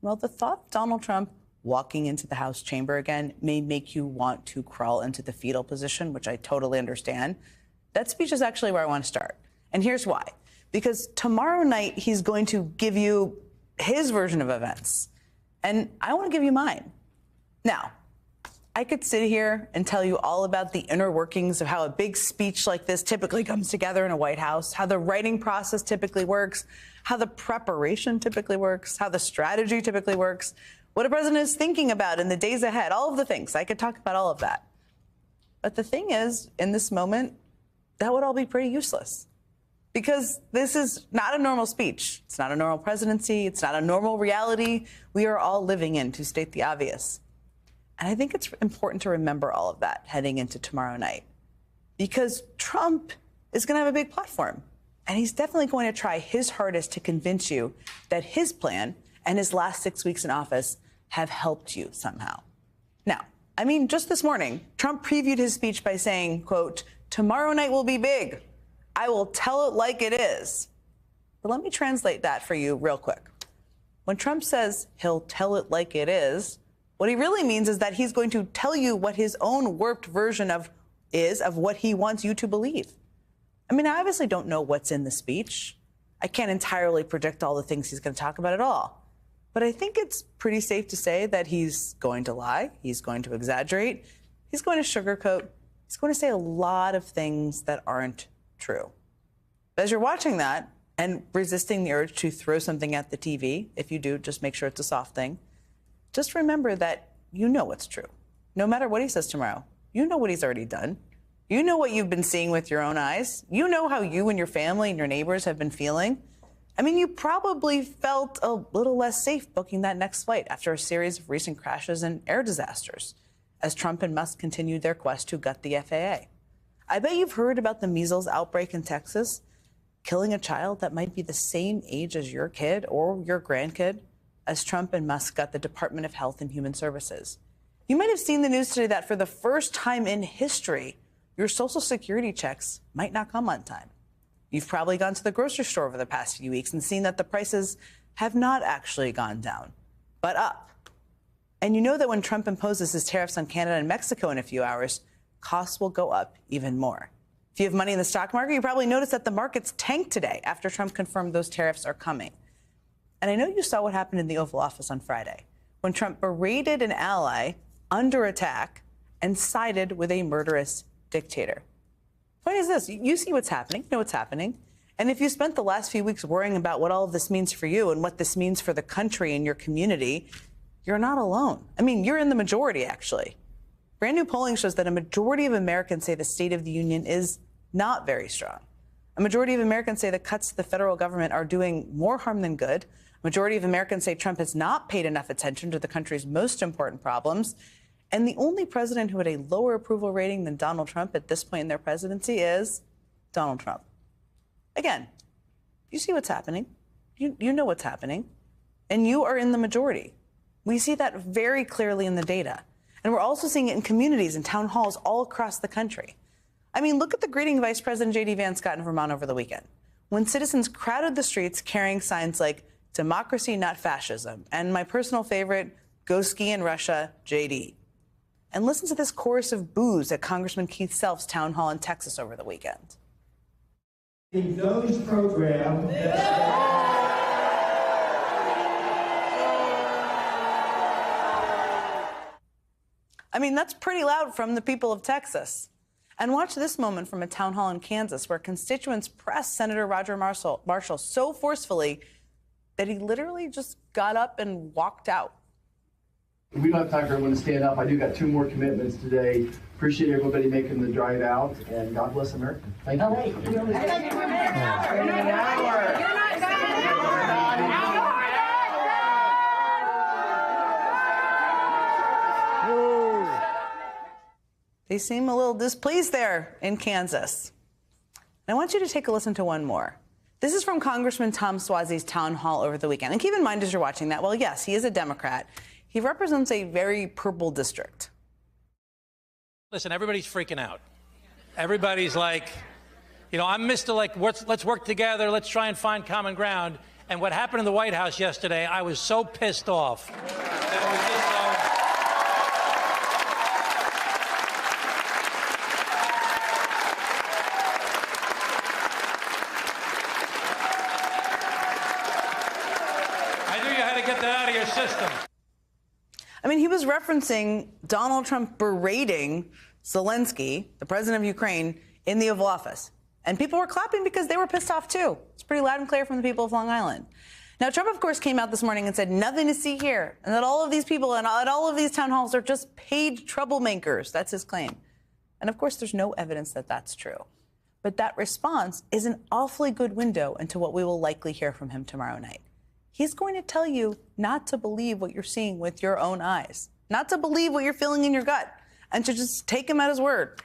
Well, the thought of Donald Trump walking into the House chamber again may make you want to crawl into the fetal position, which I totally understand. That speech is actually where I want to start. And here's why. Because tomorrow night, he's going to give you his version of events. And I want to give you mine. Now, I could sit here and tell you all about the inner workings of how a big speech like this typically comes together in a White House, how the writing process typically works, how the preparation typically works, how the strategy typically works, what a president is thinking about in the days ahead, all of the things. I could talk about all of that. But the thing is, in this moment, that would all be pretty useless. Because this is not a normal speech. It's not a normal presidency. It's not a normal reality we are all living in, to state the obvious. And I think it's important to remember all of that heading into tomorrow night. Because Trump is going to have a big platform. And he's definitely going to try his hardest to convince you that his plan and his last 6 weeks in office have helped you somehow. Now, I mean, just this morning, Trump previewed his speech by saying, quote, "Tomorrow night will be big. I will tell it like it is." But let me translate that for you real quick. When Trump says he'll tell it like it is, what he really means is that he's going to tell you what his own warped version of what he wants you to believe. I mean, I obviously don't know what's in the speech. I can't entirely predict all the things he's going to talk about at all. But I think it's pretty safe to say that he's going to lie, he's going to exaggerate, he's going to sugarcoat, he's going to say a lot of things that aren't true. But as you're watching that and resisting the urge to throw something at the TV, if you do, just make sure it's a soft thing, just remember that you know what's true. No matter what he says tomorrow, you know what he's already done. You know what you've been seeing with your own eyes. You know how you and your family and your neighbors have been feeling. I mean, you probably felt a little less safe booking that next flight after a series of recent crashes and air disasters as Trump and Musk continued their quest to gut the FAA. I bet you've heard about the measles outbreak in Texas, killing a child that might be the same age as your kid or your grandkid, as Trump and Musk got the Department of Health and Human Services. You might have seen the news today that for the first time in history, your Social Security checks might not come on time. You've probably gone to the grocery store over the past few weeks and seen that the prices have not actually gone down, but up. And you know that when Trump imposes his tariffs on Canada and Mexico in a few hours, costs will go up even more. If you have money in the stock market, you probably noticed that the markets tanked today after Trump confirmed those tariffs are coming. And I know you saw what happened in the Oval Office on Friday, when Trump berated an ally under attack and sided with a murderous dictator. Point is this, you see what's happening, you know what's happening. And if you spent the last few weeks worrying about what all of this means for you and what this means for the country and your community, you're not alone. I mean, you're in the majority, actually. Brand new polling shows that a majority of Americans say the State of the Union is not very strong. A majority of Americans say the cuts to the federal government are doing more harm than good. A majority of Americans say Trump has not paid enough attention to the country's most important problems. And the only president who had a lower approval rating than Donald Trump at this point in their presidency is Donald Trump. Again, you see what's happening. You know what's happening. And you are in the majority. We see that very clearly in the data. And we're also seeing it in communities and town halls all across the country. I mean, look at the greeting Vice President J.D. Vance got in Vermont over the weekend, when citizens crowded the streets carrying signs like "Democracy, not fascism," and my personal favorite, "Go ski in Russia, J.D." And listen to this chorus of boos at Congressman Keith Self's town hall in Texas over the weekend. The DOGE program. I mean, that's pretty loud from the people of Texas. And watch this moment from a town hall in Kansas where constituents pressed Senator Roger Marshall so forcefully that he literally just got up and walked out. We don't have time for everyone to stand up. I do got 2 more commitments today. Appreciate everybody making the drive out, and God bless America. Thank you. Oh, wait. You're not They seem a little displeased there in Kansas. And I want you to take a listen to one more. This is from Congressman Tom Suozzi's town hall over the weekend. And keep in mind as you're watching that, well, yes, he is a Democrat. He represents a very purple district. Listen, everybody's freaking out. Everybody's like, you know, I'm Mr. Like, let's work together. Let's try and find common ground. And what happened in the White House yesterday, I was so pissed off. That it was just so... I knew you had to get that out of your system. I mean, he was referencing Donald Trump berating Zelensky, the president of Ukraine, in the Oval Office. And people were clapping because they were pissed off, too. It's pretty loud and clear from the people of Long Island. Now, Trump, of course, came out this morning and said nothing to see here, and that all of these people and at all of these town halls are just paid troublemakers. That's his claim. And, of course, there's no evidence that that's true. But that response is an awfully good window into what we will likely hear from him tomorrow night. He's going to tell you not to believe what you're seeing with your own eyes, not to believe what you're feeling in your gut, and to just take him at his word.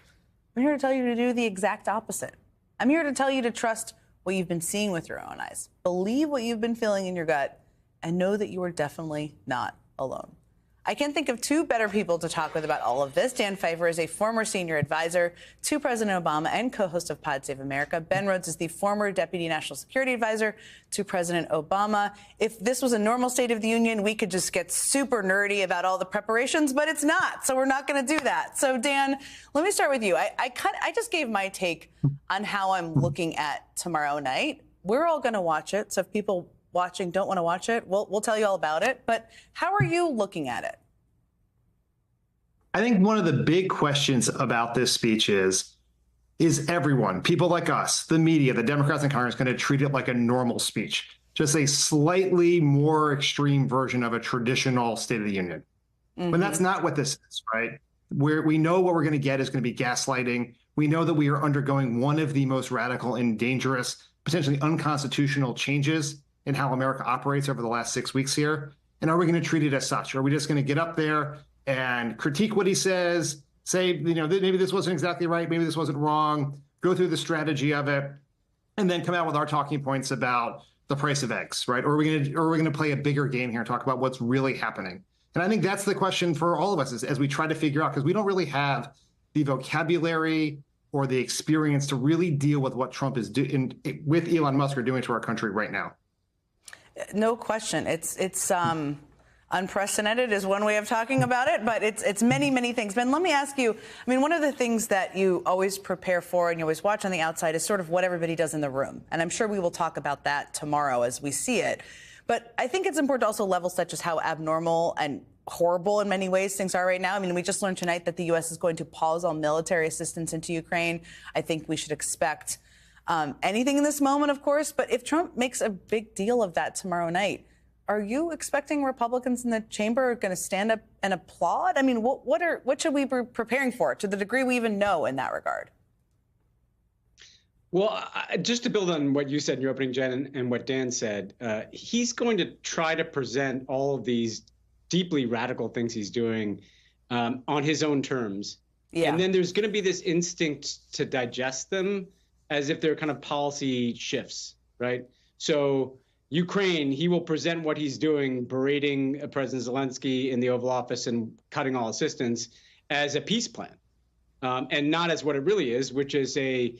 I'm here to tell you to do the exact opposite. I'm here to tell you to trust what you've been seeing with your own eyes. Believe what you've been feeling in your gut, and know that you are definitely not alone. I can't think of two better people to talk with about all of this. Dan Pfeiffer is a former senior advisor to President Obama and co-host of Pod Save America. Ben Rhodes is the former deputy national security advisor to President Obama. If this was a normal State of the Union, we could just get super nerdy about all the preparations, but it's not. So we're not going to do that. So, Dan, let me start with you. I just gave my take on how I'm looking at tomorrow night. We're all going to watch it. So if people watching don't want to watch it, we'll tell you all about it. But how are you looking at it? I think one of the big questions about this speech is everyone, people like us, the media, the Democrats in Congress, going to treat it like a normal speech, just a slightly more extreme version of a traditional State of the Union? Mm-hmm. But that's not what this is, right? Where we know what we're going to get is going to be gaslighting. We know that we are undergoing one of the most radical and dangerous, potentially unconstitutional changes in how America operates over the last 6 weeks here. And are we going to treat it as such? Or are we just going to get up there and critique what he says, say, maybe this wasn't exactly right, maybe this wasn't wrong, go through the strategy of it, and then come out with our talking points about the price of eggs, right? Or are we going to play a bigger game here and talk about what's really happening? And I think that's the question for all of us as we try to figure out, because we don't really have the vocabulary or the experience to really deal with what Trump is doing, with Elon Musk are doing to our country right now. No question. It's unprecedented is one way of talking about it, but it's many, many things. Ben, let me ask you, I mean, one of the things that you always prepare for and you always watch on the outside is sort of what everybody does in the room. And I'm sure we will talk about that tomorrow as we see it. But I think it's important to also level set just how abnormal and horrible in many ways things are right now. I mean, we just learned tonight that the U.S. is going to pause all military assistance into Ukraine. I think we should expect anything in this moment, of course. But if Trump makes a big deal of that tomorrow night, are you expecting Republicans in the chamber are going to stand up and applaud? I mean, what should we be preparing for to the degree we even know in that regard? Well, just to build on what you said in your opening, Jen, and what Dan said, he's going to try to present all of these deeply radical things he's doing on his own terms. Yeah. And then there's going to be this instinct to digest them as if they're kind of policy shifts, right? So Ukraine, he will present what he's doing, berating President Zelensky in the Oval Office and cutting all assistance as a peace plan, and not as what it really is, which is a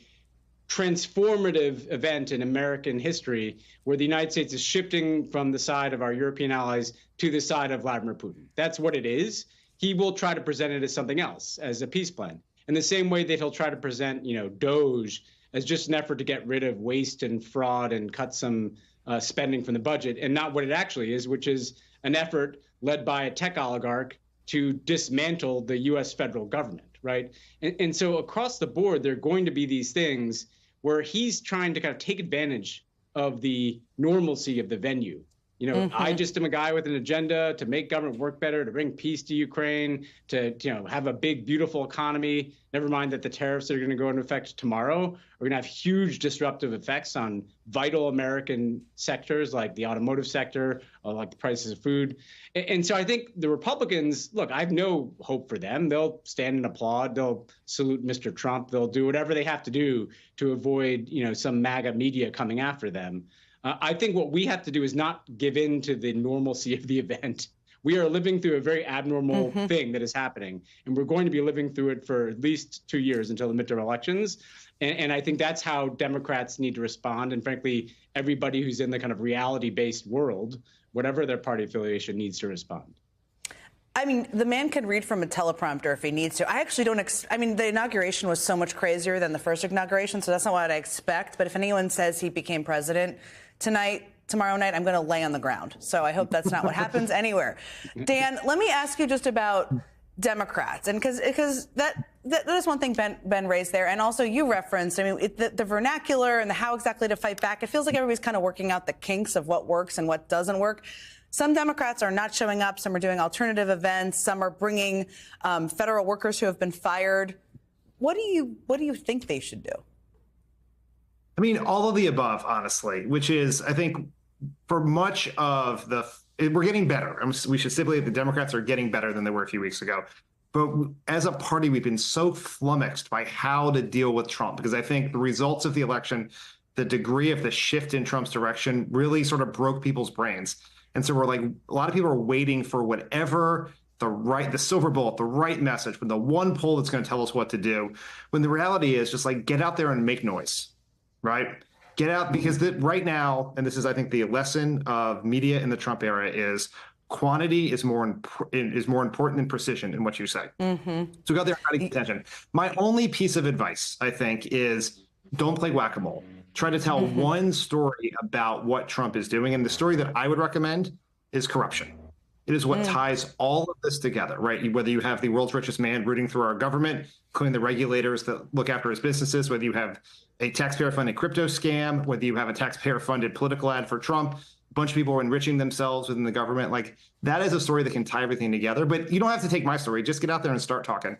transformative event in American history where the United States is shifting from the side of our European allies to the side of Vladimir Putin. That's what it is. He will try to present it as something else, as a peace plan. In the same way that he'll try to present, DOGE as just an effort to get rid of waste and fraud and cut some spending from the budget, and not what it actually is, which is an effort led by a tech oligarch to dismantle the U.S. federal government, right? And so across the board, there are going to be these things where he's trying to kind of take advantage of the normalcy of the venue. I just am a guy with an agenda to make government work better, to bring peace to Ukraine, to have a big, beautiful economy. Never mind that the tariffs that are going to go into effect tomorrow are going to have huge disruptive effects on vital American sectors like the automotive sector, or like the prices of food. And so I think the Republicans, look, I have no hope for them. They'll stand and applaud. They'll salute Mr. Trump. They'll do whatever they have to do to avoid, some MAGA media coming after them. I think what we have to do is not give in to the normalcy of the event. We are living through a very abnormal thing that is happening, and we're going to be living through it for at least 2 years until the midterm elections. And I think that's how Democrats need to respond. And frankly, everybody who's in the kind of reality-based world, whatever their party affiliation, needs to respond. I mean, the man can read from a teleprompter if he needs to. I actually don't. I mean, the inauguration was so much crazier than the first inauguration, so that's not what I expect. But if anyone says he became president tomorrow night, I'm going to lay on the ground. So I hope that's not what happens anywhere. Dan, let me ask you just about Democrats, and because that is one thing Ben raised there, and also you referenced. I mean, the vernacular and the how exactly to fight back. It feels like everybody's kind of working out the kinks of what works and what doesn't work. Some Democrats are not showing up. Some are doing alternative events. Some are bringing federal workers who have been fired. What do you think they should do? I mean, all of the above, honestly, which is, I think, for much of we're getting better. We should stipulate the Democrats are getting better than they were a few weeks ago. But as a party, we've been so flummoxed by how to deal with Trump, because I think the results of the election, the degree of the shift in Trump's direction really sort of broke people's brains. And so we're like, a lot of people are waiting for whatever the silver bullet, the right message, when the one poll that's going to tell us what to do, when the reality is just like, get out there and make noise, right? Get out, because right now, and this is, I think, the lesson of media in the Trump era is quantity is more important than precision in what you say. So go out there and try to get attention. My only piece of advice, I think, is don't play whack-a-mole. Try to tell one story about what Trump is doing. And the story that I would recommend is corruption. It is what ties all of this together, right? Whether you have the world's richest man rooting through our government, including the regulators that look after his businesses, whether you have a taxpayer-funded crypto scam, whether you have a taxpayer-funded political ad for Trump, a bunch of people are enriching themselves within the government. Like, that is a story that can tie everything together. But you don't have to take my story. Just get out there and start talking.